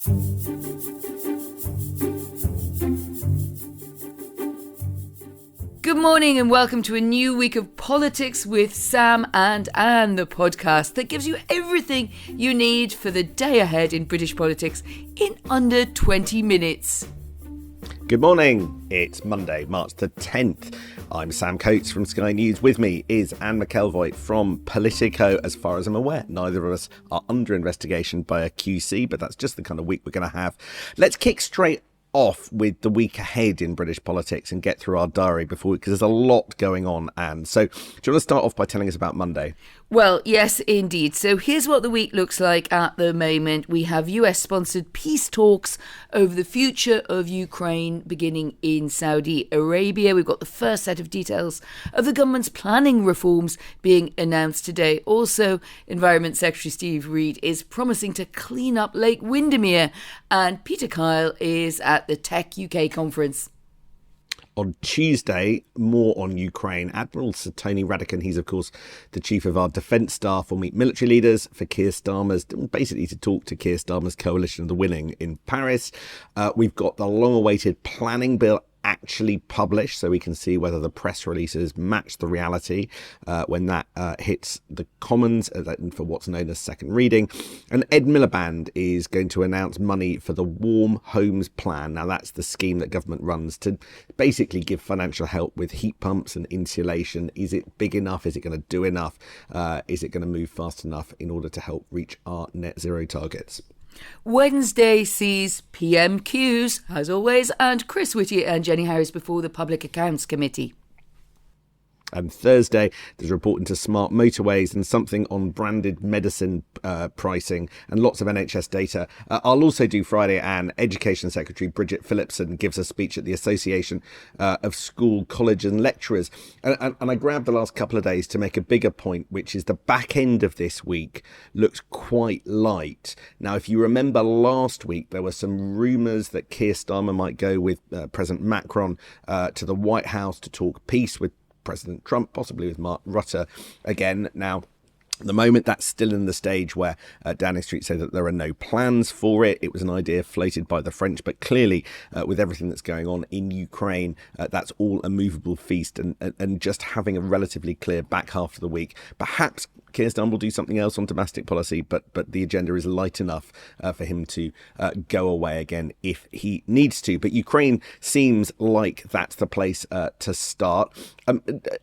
Good morning and welcome to a new week of Politics with Sam and Anne, the podcast that gives you everything you need for the day ahead in British politics in under 20 minutes. Good morning. It's Monday, March the 10th. I'm Sam Coates from Sky News. With me is Anne McElvoy from Politico. As far as I'm aware, neither of us are under investigation by a QC, but that's just the kind of week we're going to have. Let's kick straight off with the week ahead in British politics and get through our diary before, because there's a lot going on, Anne. So do you want to start off by telling us about Monday? Well, yes, indeed. So here's what the week looks like at the moment. We have US-sponsored peace talks over the future of Ukraine beginning in Saudi Arabia. We've got the first set of details of the government's planning reforms being announced today. Also, Environment Secretary Steve Reid is promising to clean up Lake Windermere, and Peter Kyle is at the Tech UK conference. On Tuesday, more on Ukraine. Admiral Sir Tony Radakin, he's of course the chief of our defence staff, will meet military leaders for Keir Starmer's, basically to talk to Keir Starmer's coalition of the willing in Paris. We've got the long-awaited planning bill actually published, so we can see whether the press releases match the reality when that hits the Commons for what's known as second reading. And Ed Miliband is going to announce money for the Warm Homes Plan. Now, that's the scheme that government runs to basically give financial help with heat pumps and insulation. Is it big enough? Is it going to do enough? Is it going to move fast enough in order to help reach our net zero targets? Wednesday sees PMQs, as always, and Chris Whitty and Jenny Harris before the Public Accounts Committee. And Thursday, there's a report into smart motorways and something on branded medicine pricing and lots of NHS data. I'll also do Friday, and Education Secretary Bridget Phillipson gives a speech at the Association of School, College and Lecturers. And I grabbed the last couple of days to make a bigger point, which is the back end of this week looks quite light. Now, if you remember last week, there were some rumours that Keir Starmer might go with President Macron to the White House to talk peace with President Trump, possibly with Mark Rutte again. Now, at the moment, that's still in the stage where Downing Street say that there are no plans for it. It was an idea floated by the French, but clearly with everything that's going on in Ukraine, that's all a movable feast, and just having a relatively clear back half of the week. Perhaps Keir Starmer will do something else on domestic policy, but the agenda is light enough for him to go away again if he needs to. But Ukraine seems like that's the place to start.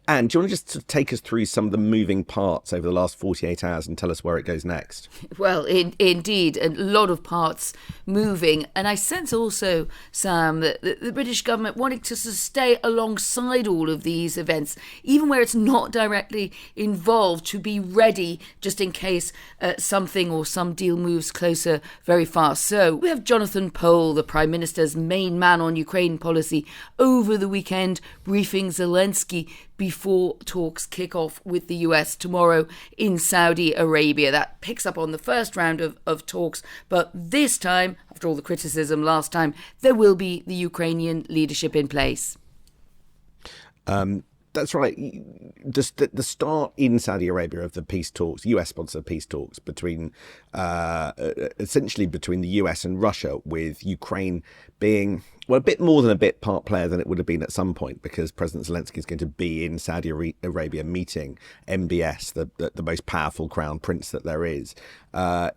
Anne, do you want to just take us through some of the moving parts over the last 48 hours and tell us where it goes next? Well, indeed, a lot of parts moving. And I sense also, Sam, that the British government wanting to stay alongside all of these events, even where it's not directly involved, to be ready just in case something or some deal moves closer very fast. So we have Jonathan Pole, the Prime Minister's main man on Ukraine policy, over the weekend briefing Zelensky before talks kick off with the US tomorrow in Saudi Arabia. That picks up on the first round of talks, but this time, after all the criticism last time, there will be the Ukrainian leadership in place. That's right. The start in Saudi Arabia of the peace talks, US-sponsored peace talks between essentially between the US and Russia, with Ukraine being, well, a bit more than a bit part player than it would have been at some point, because President Zelensky is going to be in Saudi Arabia meeting MBS, the most powerful crown prince that there is a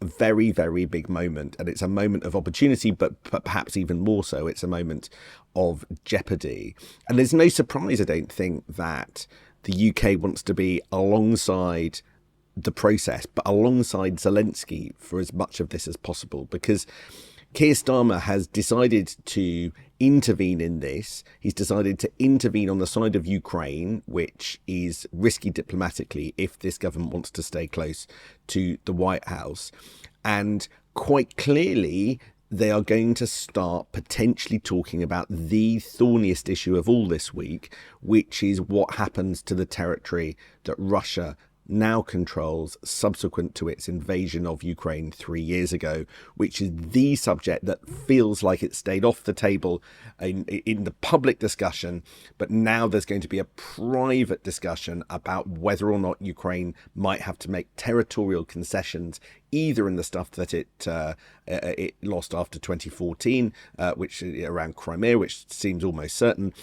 very, very big moment. And it's a moment of opportunity, but perhaps even more so, it's a moment of jeopardy. And there's no surprise, I don't think, that the UK wants to be alongside the process, but alongside Zelensky for as much of this as possible, because Keir Starmer has decided to intervene in this. He's decided to intervene on the side of Ukraine, which is risky diplomatically if this government wants to stay close to the White House. And quite clearly, they are going to start potentially talking about the thorniest issue of all this week, which is what happens to the territory that Russia now controls subsequent to its invasion of Ukraine 3 years ago, which is the subject that feels like it stayed off the table in the public discussion. But now there's going to be a private discussion about whether or not Ukraine might have to make territorial concessions either in the stuff that it lost after 2014, which around Crimea, which seems almost certain,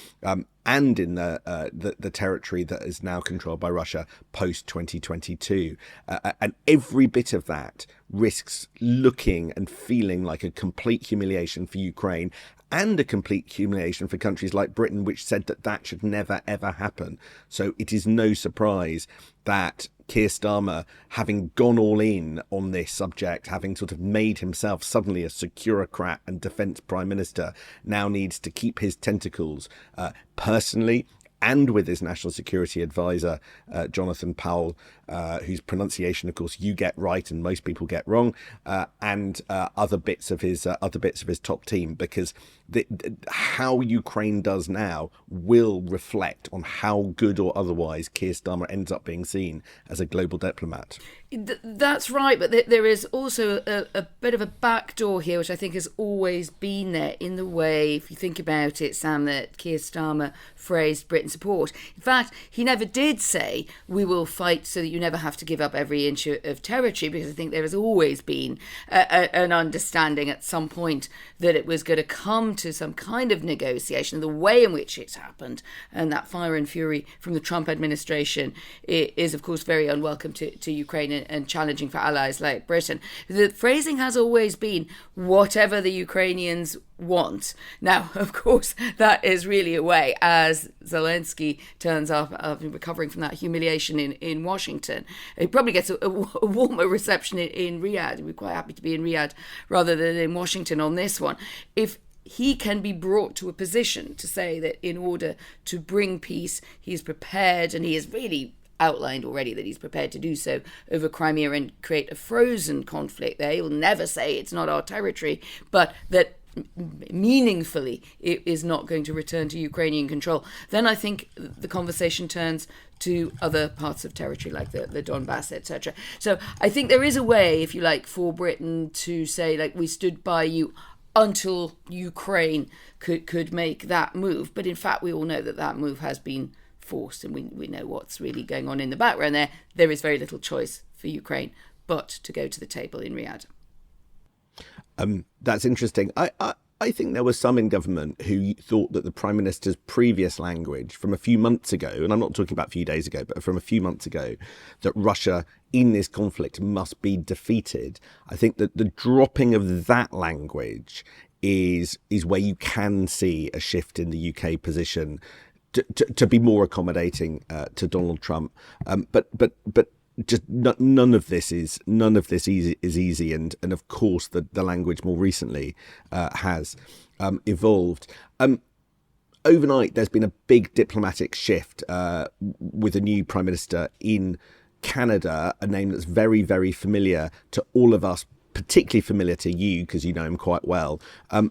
and in the territory that is now controlled by Russia post 2022, and every bit of that risks looking and feeling like a complete humiliation for Ukraine and a complete humiliation for countries like Britain, which said that should never, ever happen. So it is no surprise that Keir Starmer, having gone all in on this subject, having sort of made himself suddenly a securocrat and defence prime minister, now needs to keep his tentacles personally and with his national security advisor, Jonathan Powell, whose pronunciation, of course, you get right and most people get wrong, and other bits of his top team, because how Ukraine does now will reflect on how good or otherwise Keir Starmer ends up being seen as a global diplomat. That's right, but there is also a bit of a backdoor here, which I think has always been there in the way, if you think about it, Sam, that Keir Starmer phrased Britain's support. In fact, he never did say, we will fight so that you never have to give up every inch of territory, because I think there has always been an understanding at some point that it was going to come to some kind of negotiation. The way in which it's happened and that fire and fury from the Trump administration is, of course, very unwelcome to Ukraine and challenging for allies like Britain. The phrasing has always been whatever the Ukrainians want. Now, of course, that is really a way, as Zelensky turns up recovering from that humiliation in Washington. He probably gets a warmer reception in Riyadh. We're quite happy to be in Riyadh rather than in Washington on this one. If he can be brought to a position to say that in order to bring peace, he is prepared, and he has really outlined already that he's prepared to do so over Crimea and create a frozen conflict there. He'll never say it's not our territory, but that meaningfully it is not going to return to Ukrainian control. Then I think the conversation turns to other parts of territory like the Donbass, etc. So I think there is a way, if you like, for Britain to say, like, we stood by you until Ukraine could make that move. But in fact, we all know that move has been forced, and we know what's really going on in the background there. There is very little choice for Ukraine but to go to the table in Riyadh. That's interesting. I think there was some in government who thought that the Prime Minister's previous language from a few months ago, and I'm not talking about a few days ago, but from a few months ago, that Russia in this conflict must be defeated. I think that the dropping of that language is where you can see a shift in the UK position to be more accommodating to Donald Trump. But just none of this is easy, and of course the language more recently has evolved. Overnight, there's been a big diplomatic shift with a new Prime Minister in Canada, a name that's very, very familiar to all of us, particularly familiar to you because you know him quite well.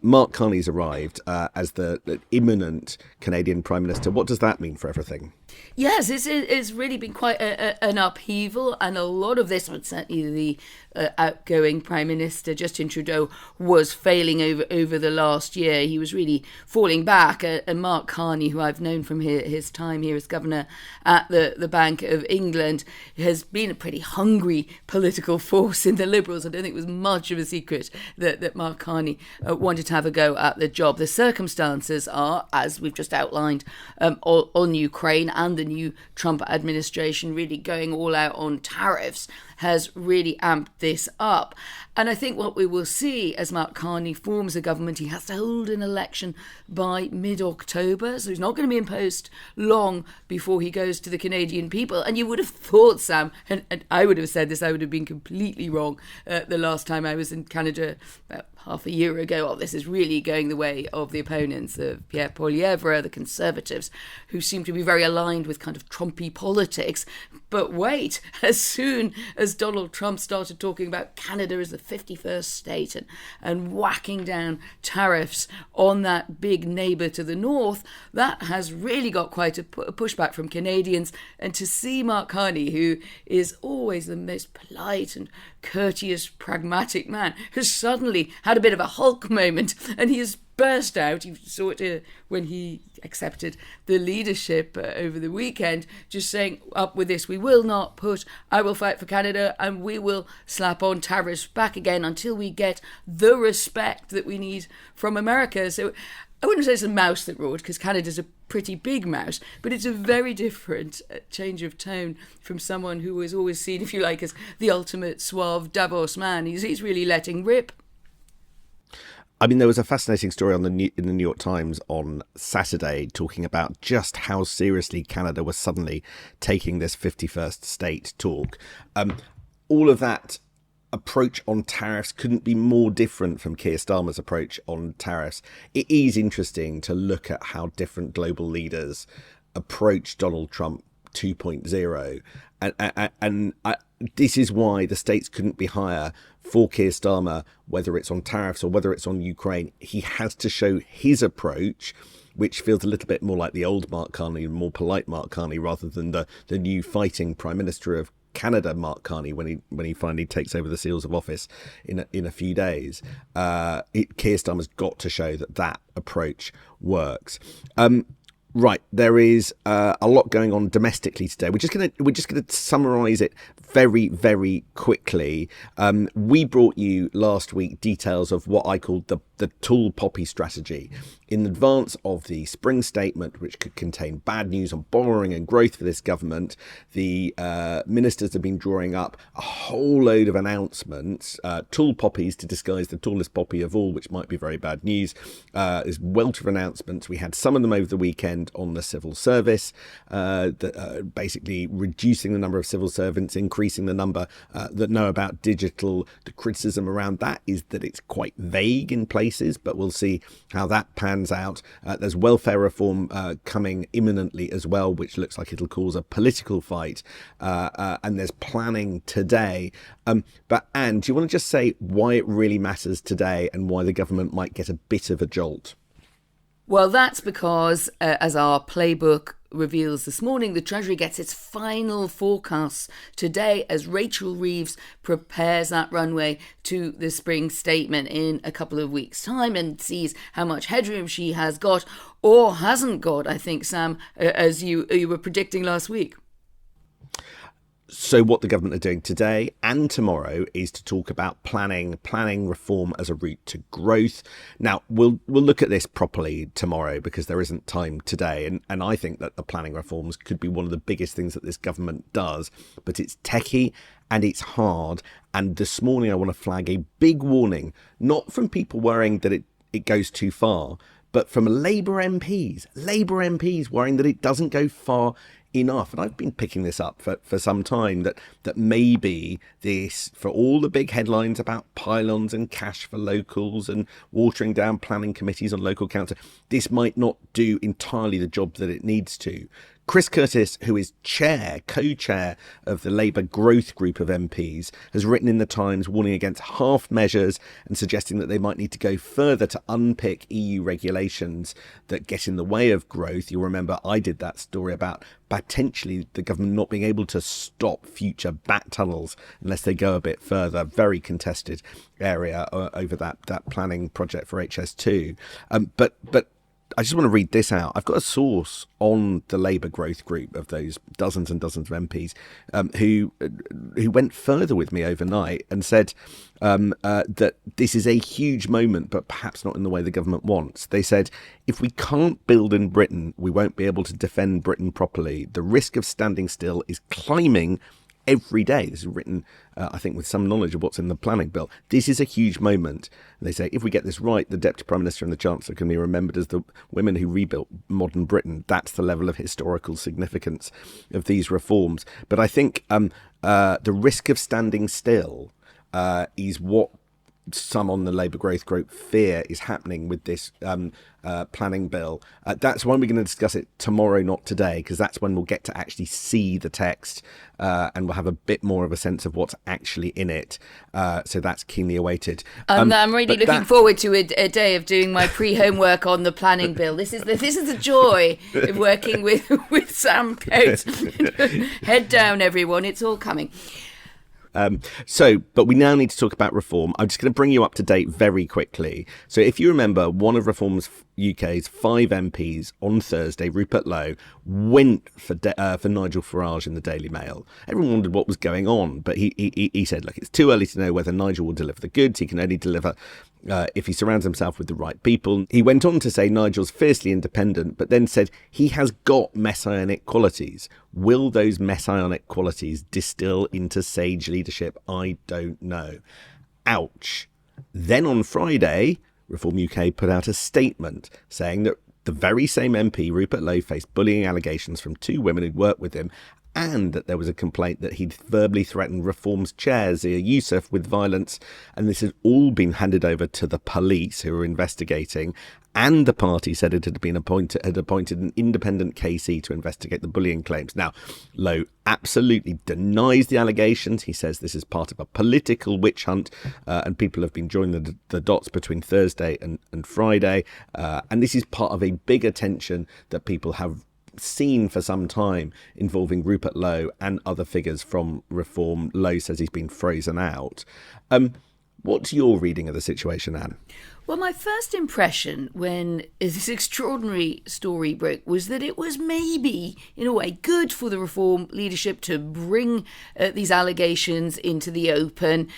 Mark Carney's arrived as the imminent Canadian Prime Minister. What does that mean for everything? Yes, it's really been quite an upheaval, and a lot of this, certainly the outgoing Prime Minister Justin Trudeau was failing over the last year. He was really falling back, and Mark Carney, who I've known from his time here as governor at the Bank of England, has been a pretty hungry political force in the Liberals. I don't think it was much of a secret that Mark Carney wanted to have a go at the job. The circumstances are, as we've just outlined, on Ukraine, and the new Trump administration really going all out on tariffs has really amped this up. And I think what we will see as Mark Carney forms a government, he has to hold an election by mid-October, so he's not going to be in post long before he goes to the Canadian people. And you would have thought, Sam, and I would have said this, I would have been completely wrong the last time I was in Canada about half a year ago. Oh, this is really going the way of the opponents of Pierre Poilievre, the Conservatives, who seem to be very aligned with kind of Trumpy politics. But wait, as soon as Donald Trump started talking about Canada as the 51st state and whacking down tariffs on that big neighbour to the north, that has really got quite a pushback from Canadians. And to see Mark Carney, who is always the most polite and courteous, pragmatic man, has suddenly had a bit of a Hulk moment, and he has burst out. You saw it when he accepted the leadership over the weekend, just saying, up with this, we will not push, I will fight for Canada, and we will slap on tariffs back again until we get the respect that we need from America. So I wouldn't say it's a mouse that roared, because Canada's a pretty big mouse, but it's a very different change of tone from someone who was always seen, if you like, as the ultimate suave Davos man. He's really letting rip. I mean, there was a fascinating story in the New York Times on Saturday talking about just how seriously Canada was suddenly taking this 51st state talk. All of that approach on tariffs couldn't be more different from Keir Starmer's approach on tariffs. It is interesting to look at how different global leaders approach Donald Trump 2.0. And this is why the stakes couldn't be higher for Keir Starmer, whether it's on tariffs or whether it's on Ukraine. He has to show his approach, which feels a little bit more like the old Mark Carney, more polite Mark Carney, rather than the new fighting Prime Minister of Canada, Mark Carney, when he finally takes over the seals of office in a few days. Keir Starmer's got to show that approach works. Right, there is a lot going on domestically today. We're just gonna summarise it very, very quickly. We brought you last week details of what I called the tall poppy strategy in advance of the spring statement, which could contain bad news on borrowing and growth for this government. The ministers have been drawing up a whole load of announcements, tall poppies to disguise the tallest poppy of all, which might be very bad news. There's a welter of announcements. We had some of them over the weekend on the civil service, basically reducing the number of civil servants, increasing the number that know about digital. The criticism around that is that it's quite vague in places, but we'll see how that pans out. There's welfare reform coming imminently as well, which looks like it'll cause a political fight, and there's planning today. But Anne, do you want to just say why it really matters today and why the government might get a bit of a jolt? Well, that's because, as our playbook reveals this morning, the Treasury gets its final forecasts today as Rachel Reeves prepares that runway to the spring statement in a couple of weeks' time and sees how much headroom she has got or hasn't got, I think, Sam, as you were predicting last week. So what the government are doing today and tomorrow is to talk about planning reform as a route to growth. Now, we'll look at this properly tomorrow because there isn't time today. And I think that the planning reforms could be one of the biggest things that this government does. But it's techie and it's hard. And this morning I want to flag a big warning, not from people worrying that it goes too far, but from Labour MPs worrying that it doesn't go far enough. And I've been picking this up for some time, that maybe this, for all the big headlines about pylons and cash for locals and watering down planning committees on local council, this might not do entirely the job that it needs to. Chris Curtis, who is co-chair of the Labour Growth Group of MPs, has written in the Times warning against half measures and suggesting that they might need to go further to unpick EU regulations that get in the way of growth. You'll remember I did that story about potentially the government not being able to stop future bat tunnels unless they go a bit further. Very contested area over that planning project for HS2. But I just want to read this out. I've got a source on the Labour Growth Group of those dozens and dozens of MPs who went further with me overnight and said that this is a huge moment, but perhaps not in the way the government wants. They said, if we can't build in Britain, we won't be able to defend Britain properly. The risk of standing still is climbing every day. This is written, I think, with some knowledge of what's in the planning bill. This is a huge moment. And they say, if we get this right, the Deputy Prime Minister and the Chancellor can be remembered as the women who rebuilt modern Britain. That's the level of historical significance of these reforms. But I think the risk of standing still is what some on the Labour Growth Group fear is happening with this planning bill. That's when we're going to discuss it tomorrow, not today, because that's when we'll get to actually see the text and we'll have a bit more of a sense of what's actually in it. So that's keenly awaited. I'm really looking forward to a day of doing my pre-homework on the planning bill. This is the joy of working with Sam Coates. Head down, everyone. It's all coming. But we now need to talk about reform. I'm just going to bring you up to date very quickly. So if you remember, one of Reform's UK's 5 MPs on Thursday, Rupert Lowe, went for Nigel Farage in the Daily Mail. Everyone wondered what was going on, but he said, look, it's too early to know whether Nigel will deliver the goods. He can only deliver if he surrounds himself with the right people. He went on to say Nigel's fiercely independent, but then said he has got messianic qualities. Will those messianic qualities distill into sage leadership? I don't know. Ouch. Then on Friday, Reform UK put out a statement saying that the very same MP, Rupert Lowe, faced bullying allegations from 2 women who'd worked with him, and that there was a complaint that he'd verbally threatened Reform's chair, Zia Youssef, with violence. And this had all been handed over to the police, who were investigating. And the party said it had appointed an independent KC to investigate the bullying claims. Now, Lowe absolutely denies the allegations. He says this is part of a political witch hunt, and people have been joining the dots between Thursday and Friday. And this is part of a bigger tension that people have seen for some time involving Rupert Lowe and other figures from Reform. Lowe says he's been frozen out. What's your reading of the situation, Anne? Well, my first impression when this extraordinary story broke was that it was maybe, in a way, good for the Reform leadership to bring these allegations into the open.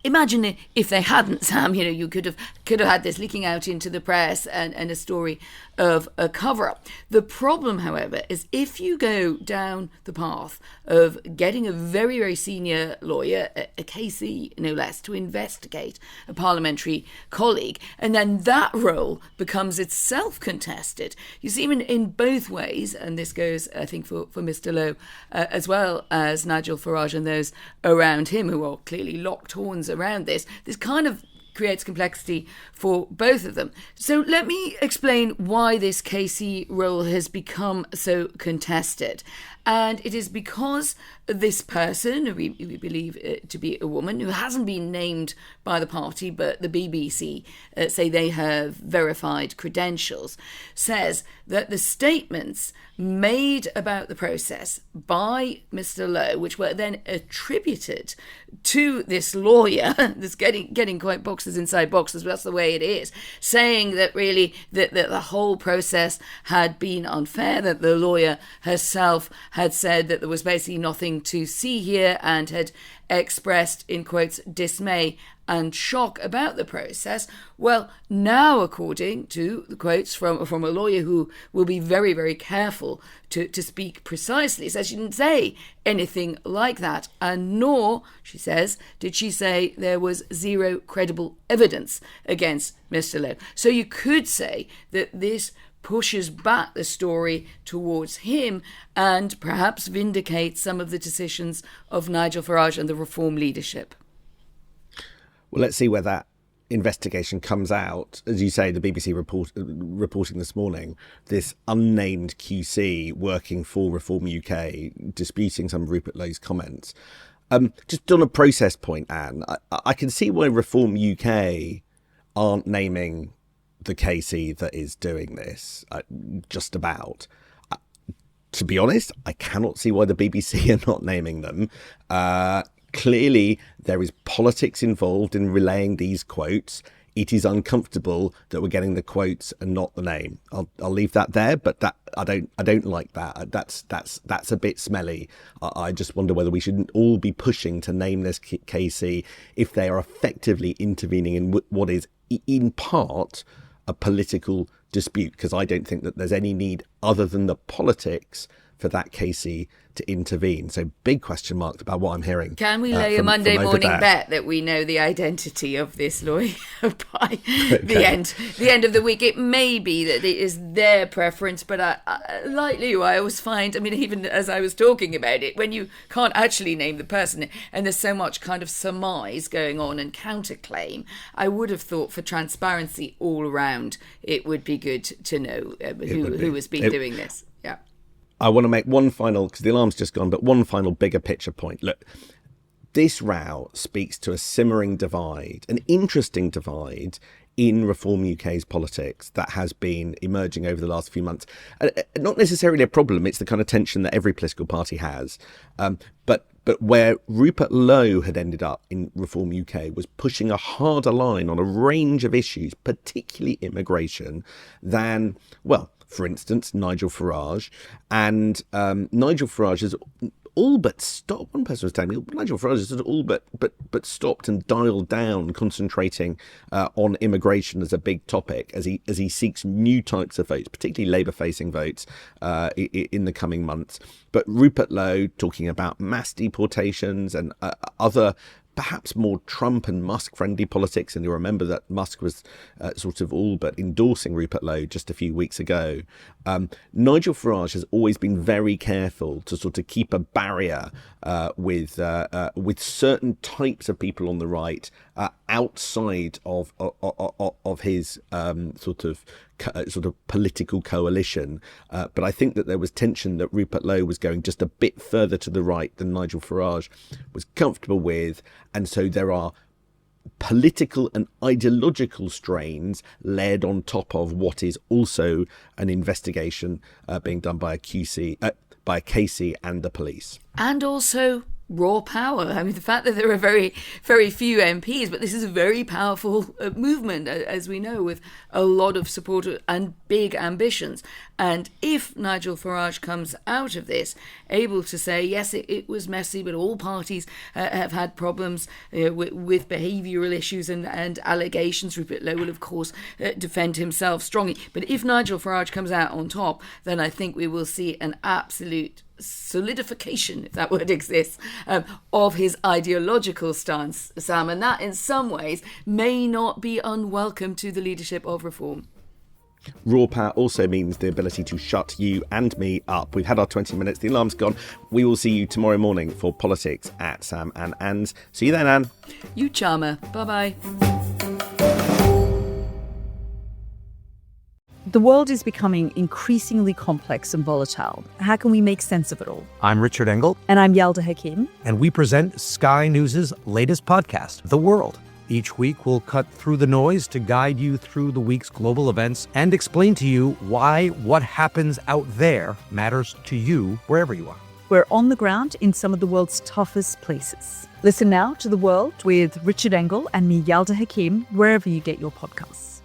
Imagine if they hadn't, Sam, you could have had this leaking out into the press and a story of a cover-up. The problem, however, is if you go down the path of getting a very, very senior lawyer, a KC no less, to investigate a parliamentary colleague, and then that role becomes itself contested. You see, in both ways, and this goes, I think, for Mr. Lowe, as well as Nigel Farage and those around him who are clearly locked horns around this kind of creates complexity for both of them. So let me explain why this KC role has become so contested. And it is because this person, who we believe to be a woman, who hasn't been named by the party, but the BBC say they have verified credentials, says that the statements made about the process by Mr. Lowe, which were then attributed to this lawyer, that's getting quite boxes inside boxes, but that's the way it is, saying that really that the whole process had been unfair, that the lawyer herself had said that there was basically nothing to see here and had expressed, in quotes, dismay and shock about the process. Well, now, according to the quotes from a lawyer who will be very, very careful to speak precisely, says she didn't say anything like that, and nor, she says, did she say there was zero credible evidence against Mr. Lowe. So you could say that this pushes back the story towards him and perhaps vindicates some of the decisions of Nigel Farage and the Reform leadership. Well, let's see where that investigation comes out. As you say, the BBC reporting this morning, this unnamed QC working for Reform UK, disputing some of Rupert Lowe's comments. Just on a process point, Anne, I can see why Reform UK aren't naming the KC that is doing this, just about. To be honest, I cannot see why the BBC are not naming them. Clearly, there is politics involved in relaying these quotes. It is uncomfortable that we're getting the quotes and not the name. I'll leave that there, but that I don't like that. That's a bit smelly. I just wonder whether we shouldn't all be pushing to name this KC if they are effectively intervening in what is in part a political dispute, because I don't think that there's any need other than the politics for that KC to intervene. So big question mark about what I'm hearing. Can we lay a Monday morning bet that we know the identity of this lawyer by the end of the week? It may be that it is their preference, but like you, I always find, even as I was talking about it, when you can't actually name the person and there's so much kind of surmise going on and counterclaim, I would have thought for transparency all around, it would be good to know who has been doing this. Yeah. I want to make one final, because the alarm's just gone, but one final bigger picture point. Look, this row speaks to a simmering divide, an interesting divide in Reform UK's politics that has been emerging over the last few months. Not necessarily a problem, it's the kind of tension that every political party has. But where Rupert Lowe had ended up in Reform UK was pushing a harder line on a range of issues, particularly immigration, than, well, for instance, Nigel Farage. And Nigel Farage has all but stopped. One person was telling me Nigel Farage has all but stopped and dialed down concentrating on immigration as a big topic as he seeks new types of votes, particularly Labour-facing votes in the coming months. But Rupert Lowe talking about mass deportations and other perhaps more Trump and Musk-friendly politics, and you'll remember that Musk was sort of all but endorsing Rupert Lowe just a few weeks ago. Nigel Farage has always been very careful to sort of keep a barrier with certain types of people on the right outside of his sort of political coalition. But I think that there was tension that Rupert Lowe was going just a bit further to the right than Nigel Farage was comfortable with. And so there are political and ideological strains layered on top of what is also an investigation being done by a KC and the police. And also raw power. I mean, the fact that there are very, very few MPs, but this is a very powerful movement, as we know, with a lot of support and big ambitions. And if Nigel Farage comes out of this able to say, yes, it was messy, but all parties have had problems with behavioural issues and allegations, Rupert Lowe will, of course, defend himself strongly. But if Nigel Farage comes out on top, then I think we will see an absolute solidification, if that word exists, of his ideological stance, Sam, and that in some ways may not be unwelcome to the leadership of Reform. Raw power also means the ability to shut you and me up. We've had our 20 minutes, the alarm's gone. We will see you tomorrow morning for Politics at Sam and Anne's. See you then, Anne. You charmer. Bye-bye. The world is becoming increasingly complex and volatile. How can we make sense of it all? I'm Richard Engel. And I'm Yalda Hakim. And we present Sky News' latest podcast, The World. Each week, we'll cut through the noise to guide you through the week's global events and explain to you why what happens out there matters to you wherever you are. We're on the ground in some of the world's toughest places. Listen now to The World with Richard Engel and me, Yalda Hakim, wherever you get your podcasts.